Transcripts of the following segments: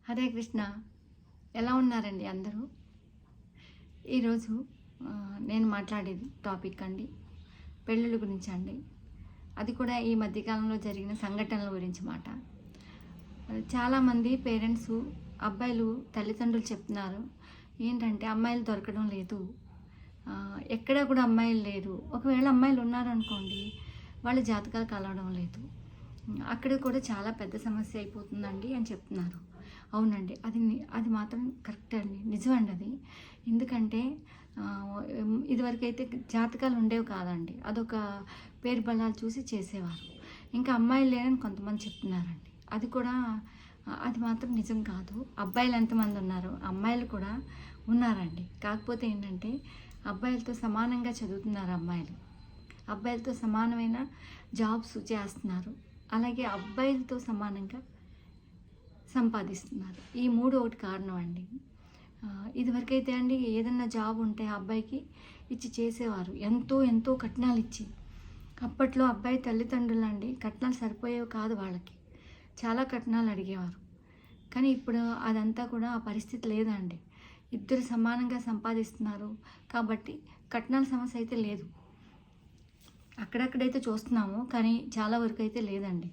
హరే కృష్ణ. ఎలా ఉన్నారండి అందరూ? ఈరోజు నేను మాట్లాడేది టాపిక్ అండి పెళ్ళిళ్ళ గురించి అండి. అది కూడా ఈ మధ్యకాలంలో జరిగిన సంఘటనల గురించి మాట. చాలామంది పేరెంట్స్ అబ్బాయిలు తల్లిదండ్రులు చెప్తున్నారు ఏంటంటే అమ్మాయిలు దొరకడం లేదు, ఎక్కడ కూడా అమ్మాయిలు లేరు. ఒకవేళ అమ్మాయిలు ఉన్నారనుకోండి, వాళ్ళ జాతకాలు కలవడం లేదు. అక్కడ కూడా చాలా పెద్ద సమస్య అయిపోతుందండి అని చెప్తున్నారు. అవునండి, అది మాత్రం కరెక్ట్ అండి, నిజమండి అది. ఎందుకంటే ఇదివరకైతే జాతకాలు ఉండేవి కాదండి, అదొక పేరు బలాలు చూసి చేసేవారు. ఇంకా అమ్మాయిలు లేరని కొంతమంది చెప్తున్నారండి. అది కూడా అది మాత్రం నిజం కాదు. అబ్బాయిలు ఎంతమంది ఉన్నారు, అమ్మాయిలు కూడా ఉన్నారండి. కాకపోతే ఏంటంటే అబ్బాయిలతో సమానంగా చదువుతున్నారు అమ్మాయిలు, అబ్బాయిలతో సమానమైన జాబ్స్ చేస్తున్నారు, అలాగే అబ్బాయిలతో సమానంగా సంపాదిస్తున్నారు. ఈ మూడు ఒకటి కారణం అండి. ఇదివరకైతే అండి ఏదన్నా జాబ్ ఉంటే అబ్బాయికి ఇచ్చి చేసేవారు, ఎంతో ఎంతో కట్నాలు ఇచ్చి. అప్పట్లో అబ్బాయి తల్లిదండ్రులు అండి కట్నాలు సరిపోయేవి కాదు, వాళ్ళకి చాలా కట్నాలు అడిగేవారు. కానీ ఇప్పుడు అదంతా కూడా ఆ పరిస్థితి లేదండి. ఇద్దరు సమానంగా సంపాదిస్తున్నారు కాబట్టి కట్నాల సమస్య అయితే లేదు. అక్కడక్కడైతే చూస్తున్నాము, కానీ చాలా వరకు అయితే లేదండి.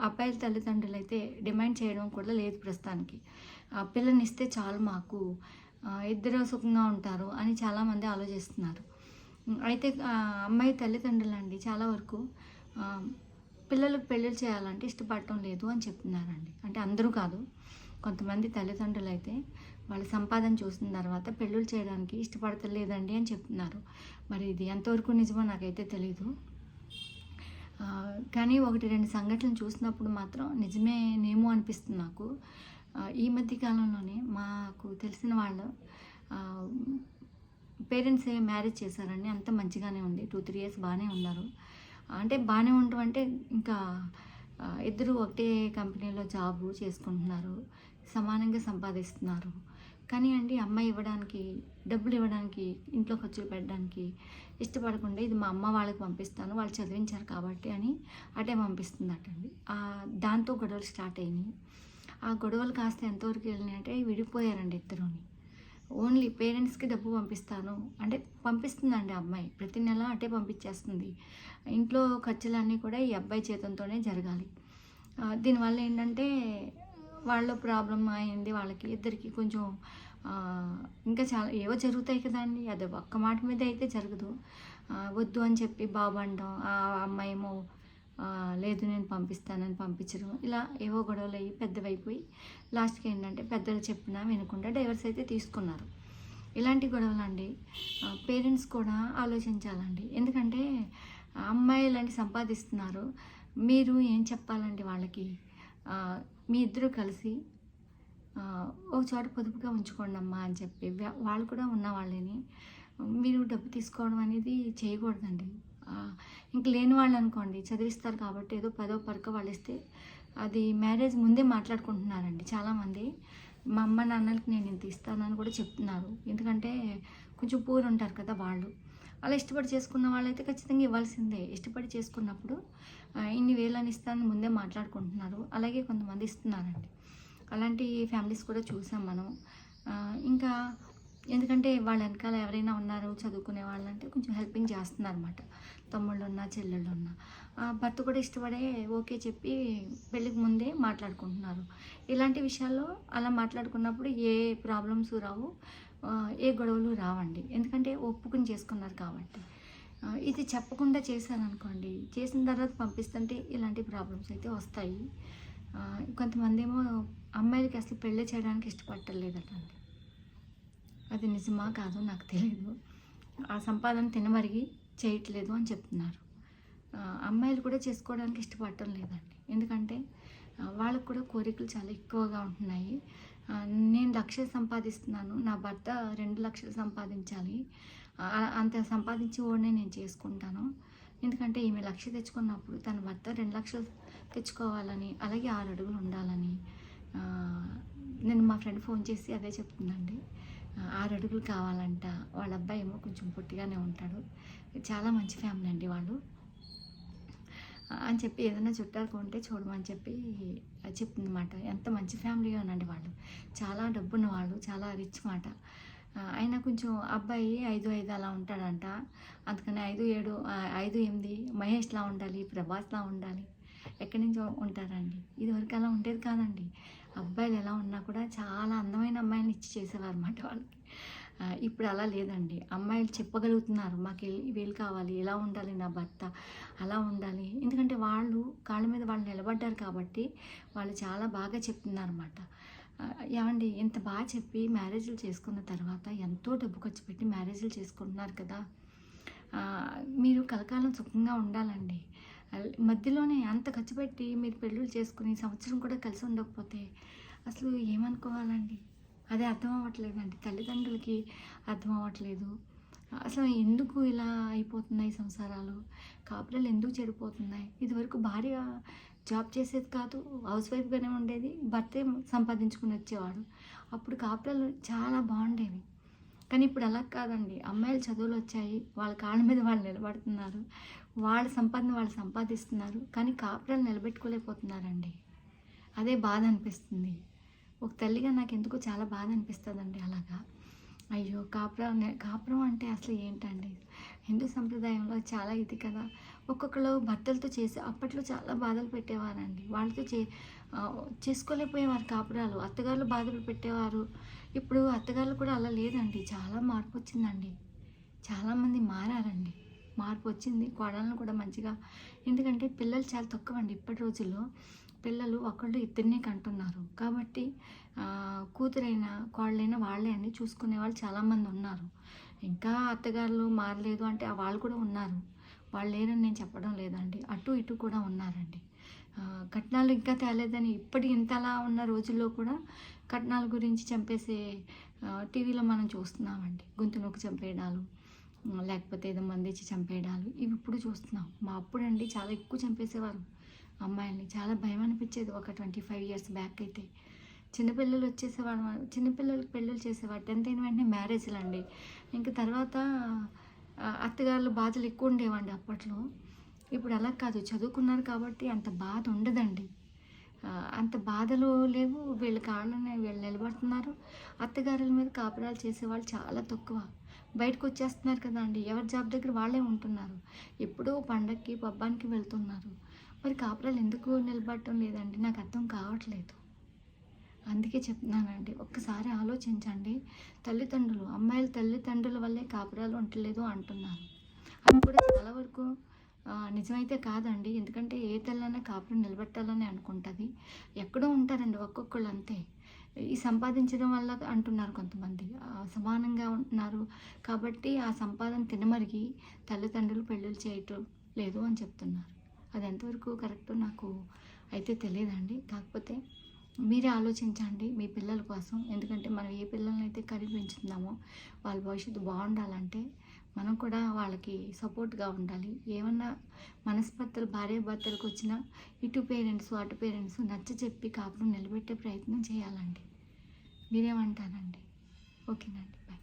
అబ్బాయిల తల్లిదండ్రులు అయితే డిమాండ్ చేయడం కూడా లేదు ప్రస్తుతానికి. పిల్లనిస్తే చాలు మాకు, ఇద్దరు సుఖంగా ఉంటారు అని చాలామంది ఆలోచిస్తున్నారు. అయితే అమ్మాయి తల్లిదండ్రులు అండి చాలా వరకు పిల్లలకు పెళ్ళిళ్ళు చేయాలంటే ఇష్టపడటం లేదు అని చెప్తున్నారండి. అంటే అందరూ కాదు, కొంతమంది తల్లిదండ్రులు అయితే వాళ్ళ సంపాదన చూసిన తర్వాత పెళ్ళిళ్ళు చేయడానికి ఇష్టపడతలేదండి అని చెప్తున్నారు. మరి ఇది ఎంతవరకు నిజమో నాకైతే తెలీదు. కానీ ఒకటి రెండు సంఘటనలు చూసినప్పుడు మాత్రం నిజమేనేమో అనిపిస్తుంది నాకు. ఈ మధ్య కాలంలోనే మాకు తెలిసిన వాళ్ళు పేరెంట్స్ మ్యారేజ్ చేశారండి. అంత మంచిగానే ఉంది, 2-3 years బాగానే ఉన్నారు. అంటే బాగానే ఉండటం అంటే ఇంకా ఇద్దరు ఒకటే కంపెనీలో జాబు చేసుకుంటున్నారు, సమానంగా సంపాదిస్తున్నారు. కానీ అండి అమ్మాయి డబ్బులు ఇవ్వడానికి, ఇంట్లో ఖర్చులు పెట్టడానికి ఇష్టపడకుండా ఇది మా అమ్మ వాళ్ళకి పంపిస్తాను, వాళ్ళు చదివించారు కాబట్టి అని అటే పంపిస్తుందటండి. దాంతో గొడవలు స్టార్ట్ అయినాయి. ఆ గొడవలు కాస్త ఎంతవరకు వెళ్ళినాయి అంటే విడిపోయారండి ఇద్దరుని. ఓన్లీ పేరెంట్స్కి డబ్బు పంపిస్తాను అంటే పంపిస్తుందండి అమ్మాయి, ప్రతి నెల అటే పంపించేస్తుంది. ఇంట్లో ఖర్చులన్నీ కూడా ఈ అబ్బాయి చేతంతోనే జరగాలి. దీనివల్ల ఏంటంటే వాళ్ళ ప్రాబ్లం అయింది, వాళ్ళకి ఇద్దరికి కొంచెం ఇంకా చాలా ఏవో జరుగుతాయి కదండి. అది ఒక్క మాట మీద అయితే జరగదు. వద్దు అని చెప్పి బాబు అనడం, ఆ అమ్మాయి ఏమో లేదు నేను పంపిస్తానని పంపించడం, ఇలా ఏవో గొడవలు అయ్యి పెద్దవైపోయి లాస్ట్కి ఏంటంటే పెద్దలు చెప్పినా వినకుండా డైవర్స్ అయితే తీసుకున్నారు. ఇలాంటి గొడవలు అండి పేరెంట్స్ కూడా ఆలోచించాలండి. ఎందుకంటే అమ్మాయి ఇలాంటి సంపాదిస్తున్నారు, మీరు ఏం చెప్పాలండి వాళ్ళకి? మీ ఇద్దరు కలిసి ఒక చోట పొదుపుగా ఉంచుకోండి అమ్మా అని చెప్పి వాళ్ళు కూడా ఉన్న వాళ్ళని మీరు డబ్బు తీసుకోవడం అనేది చేయకూడదండి. ఇంక లేని వాళ్ళు అనుకోండి చదివిస్తారు కాబట్టి ఏదో 10వ పరక వాళ్ళు ఇస్తే అది మ్యారేజ్ ముందే మాట్లాడుకుంటున్నారండి చాలామంది. మా అమ్మ నాన్నలకి నేను ఇంత ఇస్తానని కూడా చెప్తున్నారు. ఎందుకంటే కొంచెం పూర్ ఉంటారు కదా వాళ్ళు. అలా ఇష్టపడి చేసుకున్న వాళ్ళైతే ఖచ్చితంగా ఇవ్వాల్సిందే. ఇష్టపడి చేసుకున్నప్పుడు ఇన్ని వేలని ఇస్తానని ముందే మాట్లాడుకుంటున్నారు. అలాగే కొంతమంది ఇస్తున్నారండి. అలాంటి ఫ్యామిలీస్ కూడా చూసాం మనం. ఇంకా ఎందుకంటే వాళ్ళ వెనకాల ఎవరైనా ఉన్నారు చదువుకునే వాళ్ళంటే కొంచెం హెల్పింగ్ చేస్తున్నారన్నమాట. తమ్ముళ్ళు ఉన్నా చెల్లెళ్ళు ఉన్నా భర్త కూడా ఇష్టపడే ఓకే చెప్పి పెళ్ళికి ముందే మాట్లాడుకుంటున్నారు. ఇలాంటి విషయాల్లో అలా మాట్లాడుకున్నప్పుడు ఏ ప్రాబ్లమ్స్ రావు, ఏ గొడవలు రావండి. ఎందుకంటే ఒప్పుకుని చేసుకున్నారు కాబట్టి. ఇది చెప్పకుండా చేశారనుకోండి, చేసిన తర్వాత పంపిస్తుంటే ఇలాంటి ప్రాబ్లమ్స్ అయితే వస్తాయి. కొంతమంది ఏమో అమ్మాయిలకి అసలు పెళ్ళి చేయడానికి ఇష్టపడలేదటండి. అది నిజమా కాదో నాకు తెలియదు. ఆ సంపాదన తినమరిగి చేయట్లేదు అని చెప్తున్నారు. అమ్మాయిలు కూడా చేసుకోవడానికి ఇష్టపడటం లేదండి. ఎందుకంటే వాళ్ళకు కూడా కోరికలు చాలా ఎక్కువగా ఉంటున్నాయి. నేను 1,00,000 సంపాదిస్తున్నాను, నా భర్త 2,00,000 సంపాదించాలి, అంత సంపాదించి వాడినే నేను చేసుకుంటాను. ఎందుకంటే ఈమె 1,00,000 తెచ్చుకున్నప్పుడు తన భర్త 2,00,000 తెచ్చుకోవాలని, అలాగే 6 అడుగులు ఉండాలని. నేను మా ఫ్రెండ్ ఫోన్ చేసి అదే చెప్తుందండి. 6 అడుగులు కావాలంట. వాళ్ళ అబ్బాయి ఏమో కొంచెం పొట్టిగానే ఉంటాడు. చాలా మంచి ఫ్యామిలీ అండి వాళ్ళు. అని చెప్పి ఏదైనా చుట్టాలు కొంటే చూడమని చెప్పి చెప్తుందన్నమాట. ఎంత మంచి ఫ్యామిలీయోనండి వాళ్ళు. చాలా డబ్బున్న వాళ్ళు, చాలా రిచ్ మాట. అయినా కొంచెం అబ్బాయి 5, 5 అలా ఉంటాడంట. అందుకని 5, 7 5, 8 మహేష్‌లా ఉండాలి, ప్రభాస్‌లా ఉండాలి. ఎక్కడి నుంచో ఉంటారండి. ఇదివరకు అలా ఉండేది కాదండి. అబ్బాయిలు ఎలా ఉన్నా కూడా చాలా అందమైన అమ్మాయిలని ఇచ్చి చేసేవారన్నమాట వాళ్ళకి. ఇప్పుడు అలా లేదండి. అమ్మాయిలు చెప్పగలుగుతున్నారు. మాకు వీళ్ళు కావాలి, ఇలా ఉండాలి నా భర్త, అలా ఉండాలి. ఎందుకంటే వాళ్ళు కాళ్ళ మీద వాళ్ళు నిలబడ్డారు కాబట్టి వాళ్ళు చాలా బాగా చెప్తున్నారన్నమాట. ఏవండి ఇంత బాగా చెప్పి మ్యారేజ్‌లు చేసుకున్న తర్వాత ఎంతో డబ్బు ఖర్చు పెట్టి మ్యారేజ్‌లు చేసుకుంటున్నారు కదా! మీరు కలకాలం సుఖంగా ఉండాలండి. మధ్యలోనే అంత ఖర్చు పెట్టి మీరు పెళ్ళిళ్ళు చేసుకుని సంవత్సరం కూడా కలిసి ఉండకపోతే అసలు ఏమనుకోవాలండి? అదే అర్థం అవ్వట్లేదండి. తల్లిదండ్రులకి అర్థం అవ్వట్లేదు. అసలు ఎందుకు ఇలా అయిపోతున్నాయి సంసారాలు? కాపురాలు ఎందుకు చెడిపోతున్నాయి? ఇదివరకు భార్య జాబ్ చేసేది కాదు. హౌస్ వైఫ్‌గానే ఉండేది. భర్తే సంపాదించుకొని వచ్చేవాడు. అప్పుడు కాపురాలు చాలా బాగుండేవి. కానీ ఇప్పుడు అలా కాదండి. అమ్మాయిలు చదువులొచ్చాయి. వాళ్ళ కాళ్ళ మీద వాళ్ళు నిలబడుతున్నారు. వాళ్ళ సంపాదన వాళ్ళు సంపాదిస్తున్నారు. కానీ కాపురాలు నిలబెట్టుకోలేకపోతున్నారండి. అదే బాధ అనిపిస్తుంది. ఒక తల్లిగా నాకెందుకో చాలా బాధ అనిపిస్తదండి అలాగా. అయ్యో! కాపురం అంటే అసలు ఏంటండి? హిందూ సంప్రదాయంలో చాలా ఇది కదా! ఒక్కొక్కళ్ళు భర్తలతో అప్పట్లో చాలా బాధలు పెట్టేవారండి. వాళ్ళతో చేసుకోలేకపోయేవారు కాపురాలు. అత్తగారులు బాధలు పెట్టేవారు. ఇప్పుడు అత్తగారులు కూడా అలా లేదండి. చాలా మార్పొచ్చిందండి. చాలామంది మారారండి. మార్పొచ్చింది. కోడళ్ళను కూడా మంచిగా ఎందుకంటే పిల్లలు చాలా తక్కువండి ఇప్పటి రోజుల్లో. పిల్లలు ఒకళ్ళు ఇద్దరినే కంటున్నారు. కాబట్టి కూతురైనా, కోడలైనా వాళ్ళే అండి చూసుకునేవాళ్ళు చాలామంది ఉన్నారు. ఇంకా అత్తగారులు మారలేదు అంటే వాళ్ళు కూడా ఉన్నారు. వాళ్ళు లేరని నేను చెప్పడం లేదండి. అటు ఇటు కూడా ఉన్నారండి. కట్నాలు ఇంకా తేలేదని ఇంతలా ఉన్న రోజుల్లో కూడా కట్నాల గురించి చంపేసే టీవీలో మనం చూస్తున్నామండి. గొంతు నొక్కి చంపేయడాలు, లేకపోతే ఏదో మందిచ్చి చంపేయడాలు ఇవి ఇప్పుడు చూస్తున్నాం. మా అప్పుడండి చాలా ఎక్కువ చంపేసేవారు అమ్మాయిల్ని. చాలా భయం అనిపించేది ఒక 25 ఇయర్స్ బ్యాక్ అయితే. చిన్నపిల్లలు వచ్చేసేవాడు. చిన్నపిల్లలకి పెళ్ళిళ్ళు చేసేవాడు. 10th అయిన వెంటనే మ్యారేజ్‌లండి. ఇంక తర్వాత అత్తగారుల బాధలు ఎక్కువ ఉండేవండి అప్పట్లో. ఇప్పుడు అలా కాదు. చదువుకున్నారు కాబట్టి అంత బాధ ఉండదండి. అంత బాధలు లేవు. వీళ్ళ కాళ్ళని వీళ్ళు నిలబడుతున్నారు. అత్తగారుల మీద కాపురాలు చేసేవాళ్ళు చాలా తక్కువ. బయటకొచ్చేస్తున్నారు కదండీ! ఎవరి జాబ్ దగ్గర వాళ్ళే ఉంటున్నారు. ఎప్పుడో పండక్కి, పబ్బానికి వెళ్తున్నారు. మరి కాపురాలు ఎందుకు నిలబడటం లేదండి? నాకు అర్థం కావట్లేదు. అందుకే చెప్తున్నానండి. ఒక్కసారి ఆలోచించండి. అమ్మాయిల తల్లిదండ్రుల వల్లే కాపురాలు ఉండట్లేదు అంటున్నారు. అది కూడా చాలా వరకు నిజమైతే కాదండి. ఎందుకంటే ఏ తల్లైనా కాపురం నిలబెట్టాలని అనుకుంటుంది. ఎక్కడో ఉంటారండి ఒక్కొక్కళ్ళు అంతే. ఈ సంపాదించడం వల్ల అంటున్నారు కొంతమంది. సమానంగా ఉంటున్నారు కాబట్టి ఆ సంపాదన తినమరిగి తల్లిదండ్రులు పెళ్ళిళ్ళు చేయటం లేదు అని చెప్తున్నారు. అది ఎంతవరకు కరెక్టో నాకు అయితే తెలియదండి. కాకపోతే మీరే ఆలోచించండి మీ పిల్లల కోసం. ఎందుకంటే మనం ఏ పిల్లలనైతే కని పెంచుతున్నామో వాళ్ళ భవిష్యత్తు బాగుండాలంటే మనం కూడా వాళ్ళకి సపోర్ట్‌గా ఉండాలి. ఏమన్నా మనస్పర్ధలు భార్యాభర్తలకు వచ్చినా ఇటు పేరెంట్స్, అటు పేరెంట్స్ నచ్చచెప్పి కాపురం నిలబెట్టే ప్రయత్నం చేయాలండి. మీరేమంటారండి? ఓకేనండి. బాయ్.